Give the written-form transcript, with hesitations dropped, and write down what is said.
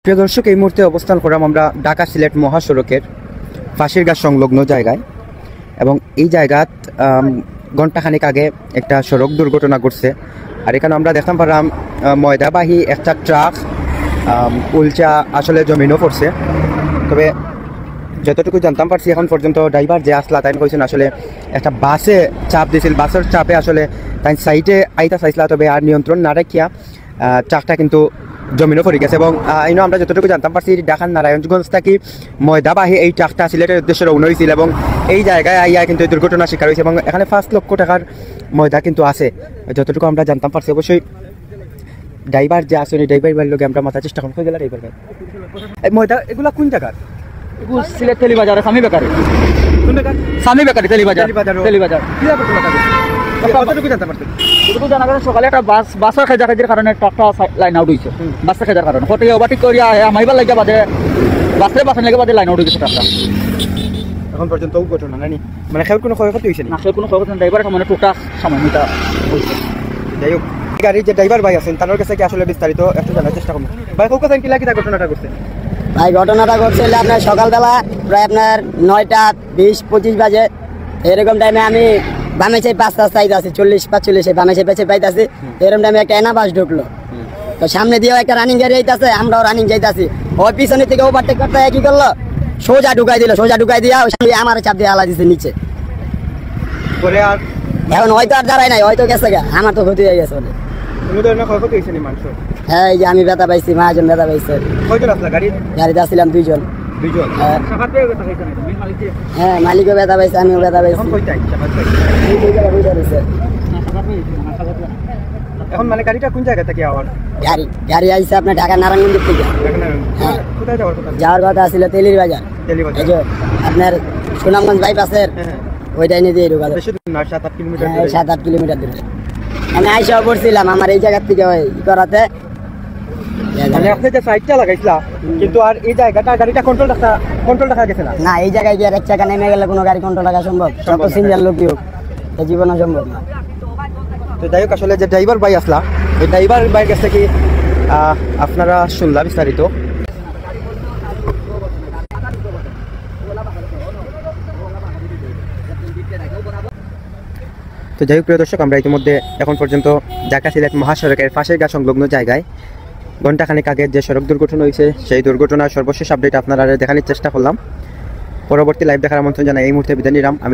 প্রিয় দর্শক, এই মুহূর্তে অবস্থান করলাম আমরা ঢাকা সিলেট মহাসড়কের ফাঁসিরঘাট সংলগ্ন জায়গায়। এবং এই জায়গাত ঘণ্টাখানিক আগে একটা সড়ক দুর্ঘটনা ঘটছে। আর এখানে আমরা দেখতাম পারলাম ময়দাবাহী একটা ট্রাক উল্চা আসলে জমিনও পড়ছে। তবে যতটুকু জানতাম পারছি এখন পর্যন্ত ড্রাইভার যে আসলা তাই কইছেন আসলে একটা বাসে চাপ দিয়েছিল, বাসের চাপে আসলে তাই সাইডে আইতা চাইছিলা, তবে আর নিয়ন্ত্রণ না রাখিয়া ট্রাকটা কিন্তু জমিনও পড়ে গেছে। এবং আমরা যতটুকু জানতাম পারছি ঢাকার নারায়ণগঞ্জ থেকে ময়দাবাহী এই ট্রাকটা সিলেটের উদ্দেশ্যে রওনা হয়েছিল এবং এই জায়গায় আইয়া কিন্তু এই দুর্ঘটনার শিকার হয়েছে। এবং এখানে 5 লক্ষ টাকার ময়দা কিন্তু আছে যতটুকু আমরা জানতাম পারছি। অবশ্যই ড্রাইভার যে আসলে ড্রাইভার বাড়ির লোক আমরা মাথার চেষ্টা করতে গেলে ড্রাইভার এই ময়দা এগুলা কোন জায়গার? সিলেট তেলিবাজারে স্বামী বেকারি, স্বামী বেকারি তেলিবাজার তেলিবাজার। কতটুকু জানতাম পারছি এটুকু জানা গেছে সকালে একটা বাসের খেজাখেজির কারণে ট্রাকটা লাইন আউট হয়েছে। বাসের খেজার কারণে ফটো ওভারটেক করিয়া মাইবার লাগে বাদে বাসের লাগে বাদে লাইন আউট হয়েছে ট্রাকটা। এখন পর্যন্ত ঘটনা নানি মানে খেয়ে কোনো ক্ষয়ক্ষতি হয়েছে না, সে কোনো ক্ষয়ক্ষতি ড্রাইভার মানে টুকটাক সামান্যতা হয়েছে। যাই হোক, গাড়ির যে ড্রাইভার ভাই আছেন তার কাছে কি আসলে বিস্তারিত একটু জানার চেষ্টা করবো। ভাই কোন কথা কি লাগি ঘটনাটা করছে? ভাই ঘটনাটা ঘটছে আপনার সকালবেলা প্রায় আপনার 9টা 20-25 বাজে এরকম টাইমে আমি বামে চাই 5 রাস্তা আইতাছি 40-45 বামে চাই পেছে পাইতাছি। এরকম টাইমে একটা এনা বাস ঢুকলো, তো সামনে দিয়েও একটা রানিং গাড়ি আইতাছে, আমরাও রানিং যাইতাছি। ওই পিছনে থেকে ওভারটেক করতে কি করলো, সোজা ঢুকাই দিল, সোজা ঢুকাই দিয়া ওই সামনে আমার চাপ দিয়ে আলা দিছে নিচে। পরে আর এখন হয়তো আর দাঁড়ায় নাই, হয়তো গেছে গা, আমার তো ক্ষতি হয়ে গেছে। কোনো ধরনের ক্ষয়ক্ষতি হয়েছে নি মানুষ? হ্যাঁ, এই যে আমি ব্যথা পাইছি, মাহাজন ব্যথা পাইছে। কয়জন আসলা গাড়ির? গাড়িতে আসছিলাম 2 জন। হ্যাঁ, মালিকও ব্যথা পাইছে, আমিও ব্যথা পাইছি। এখন মানে গাড়িটা কোন জায়গা থেকে আবার? গাড়ি আইছে আপনার ঢাকা নারায়ণগঞ্জ থেকে। কোথায় যাওয়ার কথা? যাওয়ার কথা ছিল তেলির বাজার, এই যে আপনার সুনামগঞ্জ বাইপাসের ওইটাই নিয়ে দিয়ে ঢুকালো। 7-8 কিলোমিটার। 7-8 কিলোমিটার দূরে আমি আইসাও পড়ছিলাম আমার এই জায়গার থেকে ওই করাতে। মানে আপনি যে সাইডটা লাগাইছিলা কিন্তু আর এই জায়গাটা গাড়িটা কন্ট্রোল রাখা গেছে না। না, এই জায়গায় গিয়ে এক চাকা নেমে গেলে কোনো গাড়ি কন্ট্রোল রাখা সম্ভব? সব সিঙ্গেল লোকই হোক, এই জীবনে সম্ভব না। তো যাই হোক, আসলে যে ড্রাইভার ভাই আসলা এই ড্রাইভার ভাইয়ের কাছ থেকে আপনারা শুনলাম বিস্তারিত। তো যাই হোক প্রিয় দর্শক, আমরা ইতিমধ্যে এখন পর্যন্ত ঢাকা সিলেট মহাসড়কের ফাঁসিরঘাট সংলগ্ন জায়গায় ঘণ্টাখানেক আগে যে সড়ক দুর্ঘটনা হয়েছে সেই দুর্ঘটনার সর্বশেষ আপডেট আপনারা দেখানোর চেষ্টা করলাম। পরবর্তী লাইভ দেখার আমন্ত্রণ জানাই এই মুহূর্তে বিদায় নিলাম আমি।